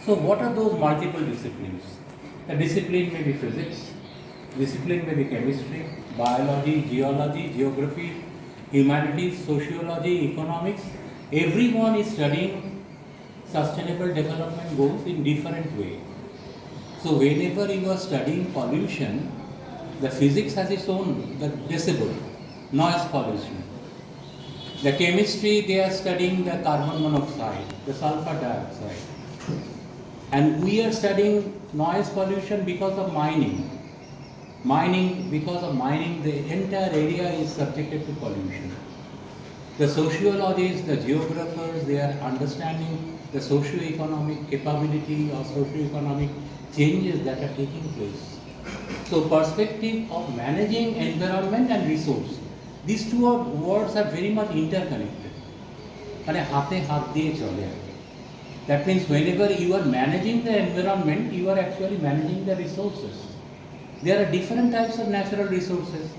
So what are those multiple disciplines? The discipline may be physics, discipline may be chemistry, biology, geology, geography, humanities, sociology, economics. Everyone is studying sustainable development goals in different way. So whenever you are studying pollution, the physics has its own, the decibel, noise pollution. The chemistry, they are studying the carbon monoxide, the sulfur dioxide. And we are studying noise pollution because of mining. Because of mining, the entire area is subjected to pollution. The sociologists, the geographers, they are understanding the socio-economic capability or socio-economic changes that are taking place. So perspective of managing environment and resource. These two words are very much interconnected. That means whenever you are managing the environment, you are actually managing the resources. There are different types of natural resources.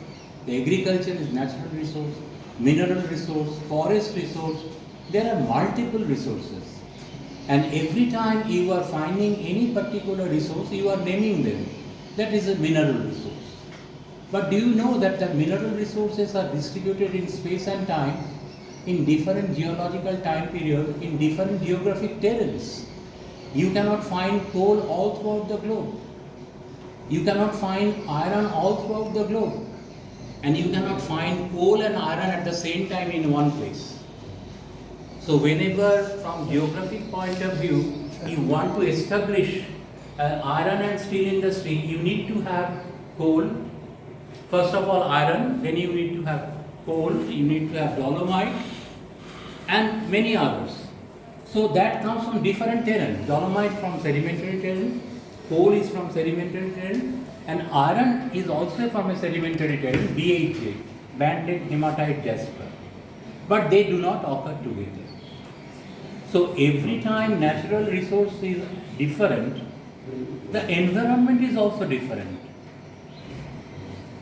The agriculture is natural resource, mineral resource, forest resource. There are multiple resources. And every time you are finding any particular resource, you are naming them. That is a mineral resource. But do you know that the mineral resources are distributed in space and time, in different geological time period, in different geographic terrains? You cannot find coal all throughout the globe. You cannot find iron all throughout the globe. And you cannot find coal and iron at the same time in one place. So whenever from geographic point of view, you want to establish an iron and steel industry, you need to have coal. First of all iron, then you need to have coal, you need to have dolomite and many others. So that comes from different terrain. Dolomite from sedimentary terrain, coal is from sedimentary terrain, and iron is also from a sedimentary terrain, BHA, banded hematite jasper. But they do not occur together. So every time natural resource is different, the environment is also different.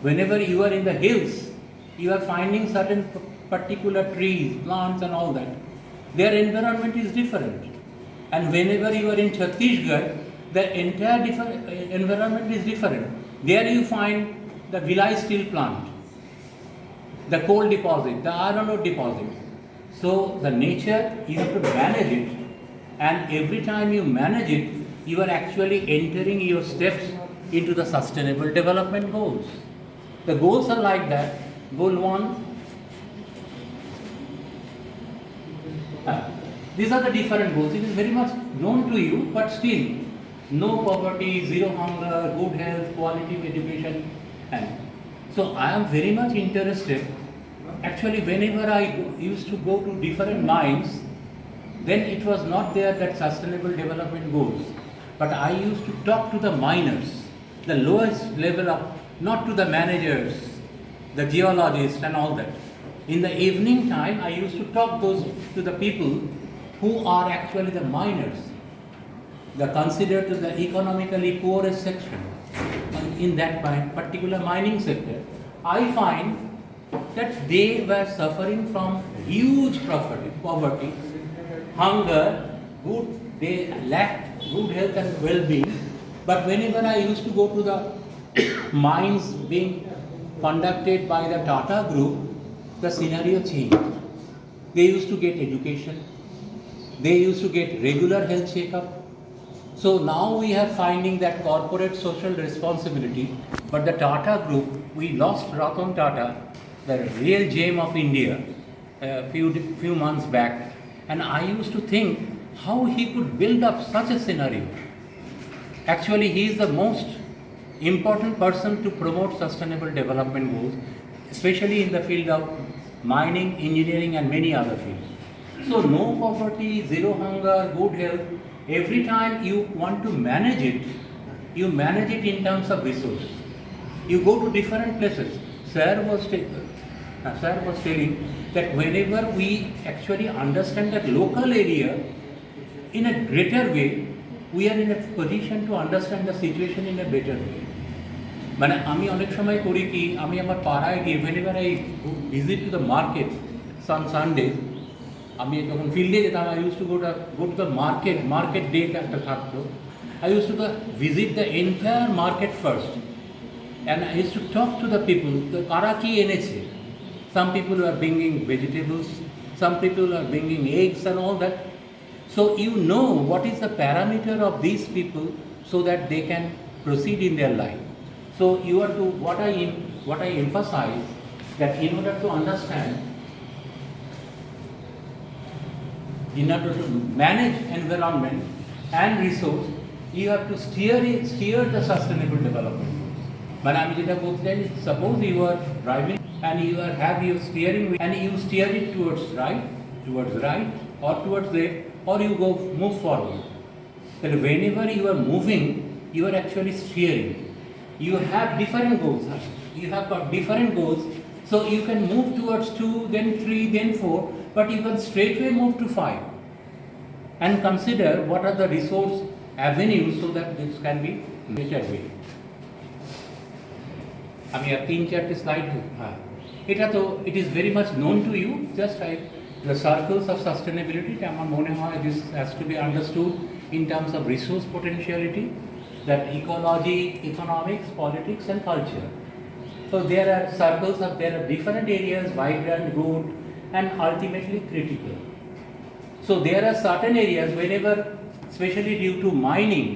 Whenever you are in the hills, you are finding certain particular trees, plants and all that. Their environment is different. And whenever you are in Chhattisgarh, the entire environment is different. There you find the Vilai steel plant, the coal deposit, the iron ore deposit. So the nature, you have to manage it, and every time you manage it, you are actually entering your steps into the sustainable development goals. The goals are like that. Goal 1. These are the different goals. It is very much known to you, but still, no poverty, zero hunger, good health, quality education. And so I am very much interested. Actually, whenever I used to go to different mines, then it was not there that sustainable development goals. But I used to talk to the miners, the lowest level of, not to the managers, the geologists and all that. In the evening time, I used to talk to the people who are actually the miners, the considered to the economically poorest section in that particular mining sector. I find that they were suffering from huge poverty, hunger, they lacked good health and well-being. But whenever I used to go to the mines being conducted by the Tata Group, the scenario changed. They used to get education, they used to get regular health checkup. So now we are finding that corporate social responsibility, but the Tata Group, we lost Ratan Tata, the real gem of India, a few months back, and I used to think how he could build up such a scenario. Actually, he is the most important person to promote sustainable development goals, especially in the field of mining, engineering and many other fields. So no poverty, zero hunger, good health. Every time you want to manage it, you manage it in terms of resource. You go to different places. Sir was telling that whenever we actually understand that local area in a greater way, we are in a position to understand the situation in a better way. মানে আমি অনেক সময় করি কি আমি আমার পাড়ায় গিয়ে whenever I visit to the market on Sunday, আমি যখন ফিল্ডে যেতাম, I use to go to the market day একটা থাকতো। I used to visit the entire market first, and I used to talk to the people, কারা কি এনেছে। Some people are bringing vegetables, some people are bringing eggs and all that. So you know what is the parameter of these people so that they can proceed in their life. So you are to, what I emphasize, that in order to understand, in order to manage environment and resource, you have to steer the sustainable development goals. But আমি যেটা বলতে চাই, suppose you are driving and you have your steering wheel and you steer it towards right or towards left, or you move forward. But whenever you are moving, you are actually steering. You have different goals. You have got different goals, so you can move towards 2, then 3, then 4, but you can straightway move to 5. And consider what are the resource avenues so that this can be measured with. আমি আর 3-4 slide, হ্যাঁ এটা তো it is very much known to you, just like the circles of sustainability. আমার মনে হয় this has to be understood in terms of resource potentiality, that ecology, economics, politics and culture. So there are circles of, there are different areas, vibrant, good and ultimately critical. So there are certain areas whenever, especially due to mining,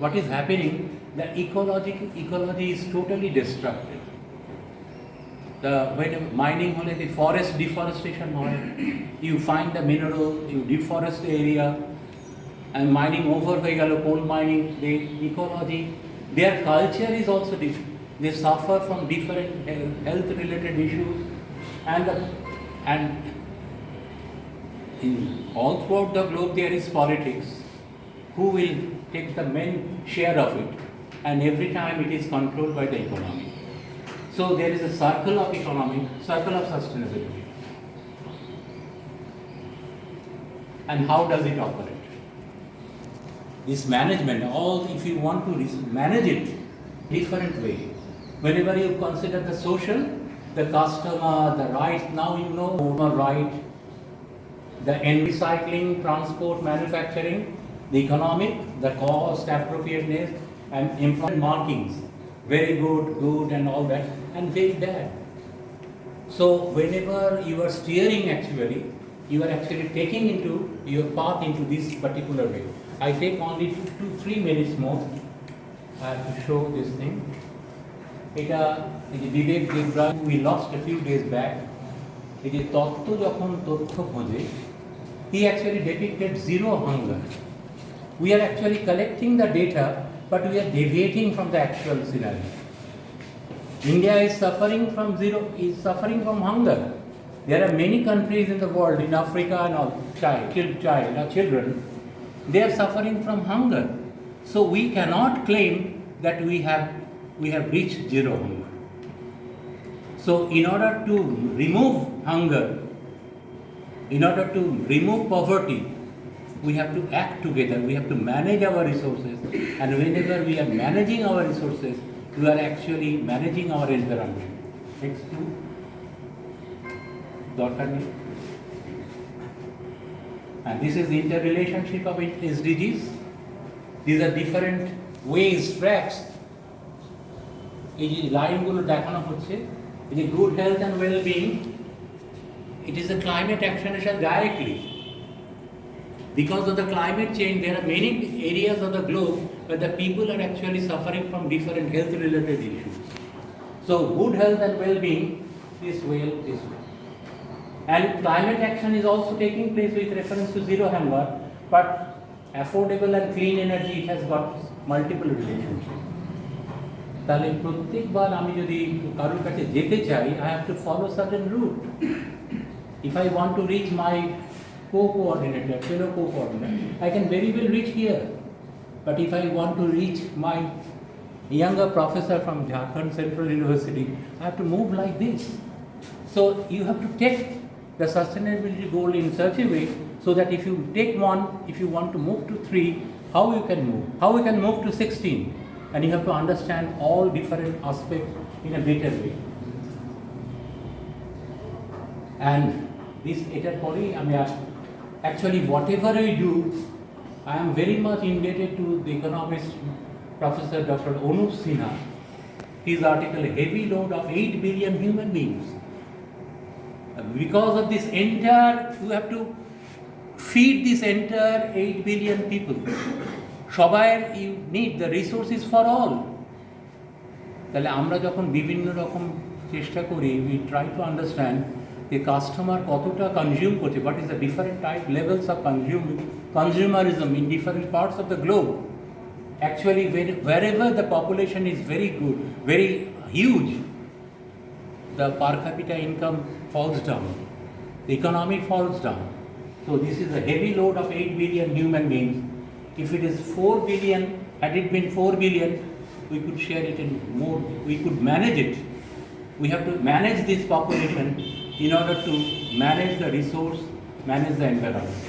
what is happening, the ecology is totally destructed. When mining hole, the forest deforestation hole, you find the mineral, you deforest the area, and mining over coal mining, the ecology, their culture is also different. They suffer from different health related issues, and in all throughout the globe there is politics. Who will take the main share of it? And every time it is controlled by the economy. So there is a circle of economy, circle of sustainability. And how does it operate? This management, if you want to manage it different way. Whenever you consider the social, the customer, the right, now you know right, the recycling, transport, manufacturing, the economic, the cost, appropriateness, and employment markings, very good and all that, and very bad. So whenever you are steering, actually you are actually taking into your path into this particular way. I take only 2-3 minutes more to show this thing. এটা এই যে বিবেক Debra, we lost a few days back, এই যে তথ্য খোঁজে, he actually depicted zero hunger. We are actually collecting the data, but we are deviating from the actual scenario. India is suffering from hunger. There are many countries in the world, in Africa and all, children, they are suffering from hunger. So we cannot claim that we have reached zero hunger. So in order to remove hunger, in order to remove poverty, we have to act together, we have to manage our resources, and whenever we are managing our resources, we are actually managing our environment. Next to Dorkani. And this is the interrelationship of SDGs. These are different ways, tracks. এই যে লাইনগুলো দেখানো হচ্ছে, এই যে good health and well-being, it is a climate action directly. Because of the climate change, there are many areas of the globe where the people are actually suffering from different health related issues. So good health and well-being, this way. And climate action is also taking place with reference to zero hunger, but affordable and clean energy, it has got multiple relationships. তাহলে প্রত্যেকবার আমি যদি কারোর কাছে যেতে চাই, I have to follow certain route. If I want to reach my co-coordinator, fellow co-coordinator, I can very well reach here. But if I want to reach my younger professor from Jharkhand Central University, I have to move like this. So you have to take the sustainability goal in such a way so that if you take one, if you want to move to 3, how you can move to 16, and you have to understand all different aspects in a better way. And this এটার পরেই আমি আর Actually, whatever we do, I am very much indebted to the economist Professor Dr. Anup Sinha. His article, Heavy Load of 8 billion human beings. Because of this entire, you have to feed this entire 8 billion people. Shobai, you need the resources for all. তাহলে আমরা যখন বিভিন্ন রকম চেষ্টা করি, we try to understand the customer কতটা consume করছে, what is the different type levels of consumerism in different parts of the globe. Actually, wherever the population is very good, very huge, the per capita income falls down, the economy falls down. So this is a heavy load of 8 billion human beings. If it is 4 billion, had it been 4 billion, we could share it in more, we could manage it. We have to manage this population in order to manage the resource, manage the environment.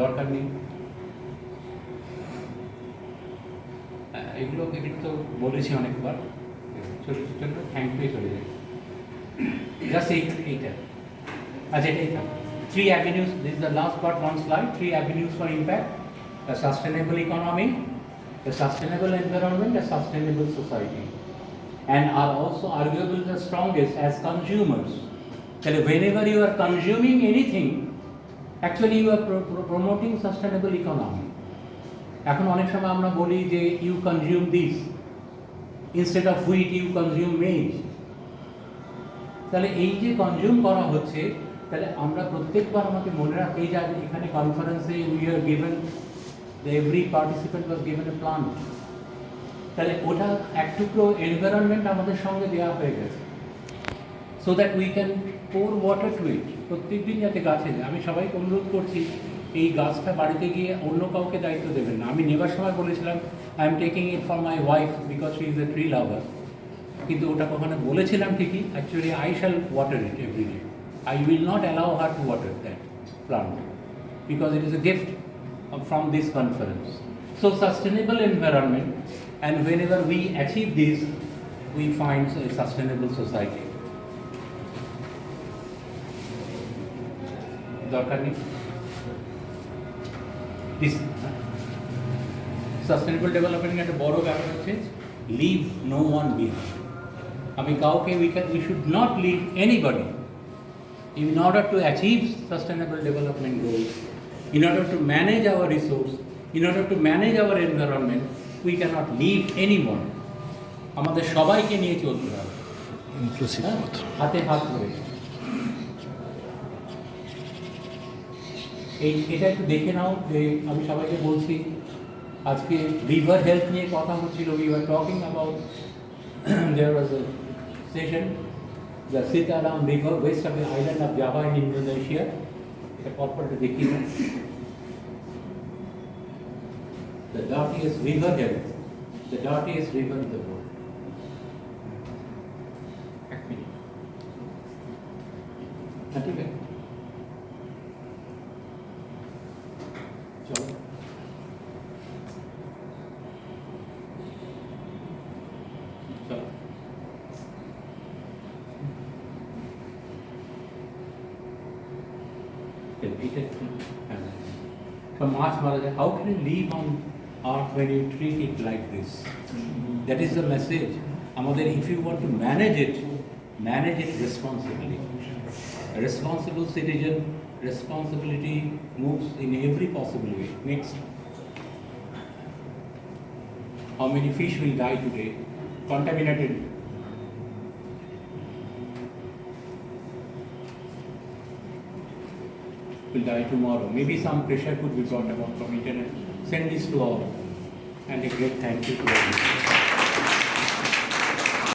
দরকার নেই এগুলো তো বলেছি অনেকবার, ছোটো ছোটো thank you চলে যায় জাস্ট এইটা আচ্ছা এটাই থাক 3 avenues, this is the last part, one slide, 3 avenues for impact: the sustainable economy, the sustainable environment, the sustainable society, and are also arguably the strongest as consumers. So whenever you are consuming anything, actually you are promoting sustainable economy. এখন অনেক সময় আমরা বলি যে you consume this, instead of wheat you consume maize. তাহলে এই যে consume করা হচ্ছে, তাহলে আমরা প্রত্যেকবার আমাকে মনে রাখি যে এখানে কনফারেন্সে we are given, every participant was given a plant. তাহলে ওটা এক টুকরো এনভায়রনমেন্ট আমাদের সঙ্গে দেওয়া হয়ে গেছে, so that we can pour water to it. প্রত্যেকদিন যাতে গাছে যায়, আমি সবাইকে অনুরোধ করছি এই গাছটা বাড়িতে গিয়ে অন্য কাউকে দায়িত্ব দেবেন না। আমি নেবার সময় বলেছিলাম I am taking it for my wife because she is a tree lover, কিন্তু ওটা কখনো বলেছিলাম ঠিকই, actually I shall water it every day. I will not allow her to water that plant because it is a gift from this conference. So sustainable environment, and whenever we achieve this, we find a sustainable society. This sustainable development একটা বড় ব্যাপার হচ্ছে leave no one behind. আমি কাউকে we should not leave anybody. In order to achieve sustainable development goals, in order to manage our resource, in order to manage our environment, we cannot leave anyone. আমাদের সবাইকে নিয়ে চলতে হবে, inclusive হাতে হাত ধরে। এটা একটু দেখে নাও যে আমি সবাইকে বলছি আজকে রিভার হেলথ নিয়ে কথা হচ্ছিল, we are talking about their was A session the Sitaram River, west of the island of Java in Indonesia. The purport to the dirtiest river health, the dirtiest river in the world. Okay. Chalo. Chalo. How can you live on earth when you treat it like this? That is the message. If you want to manage it responsibly. A responsible citizen, responsibility moves in every possible way. Next. How many fish will die today? Contaminated. Will die tomorrow. Maybe some pressure could be brought about from internet. Send this to all. And a great thank you to all.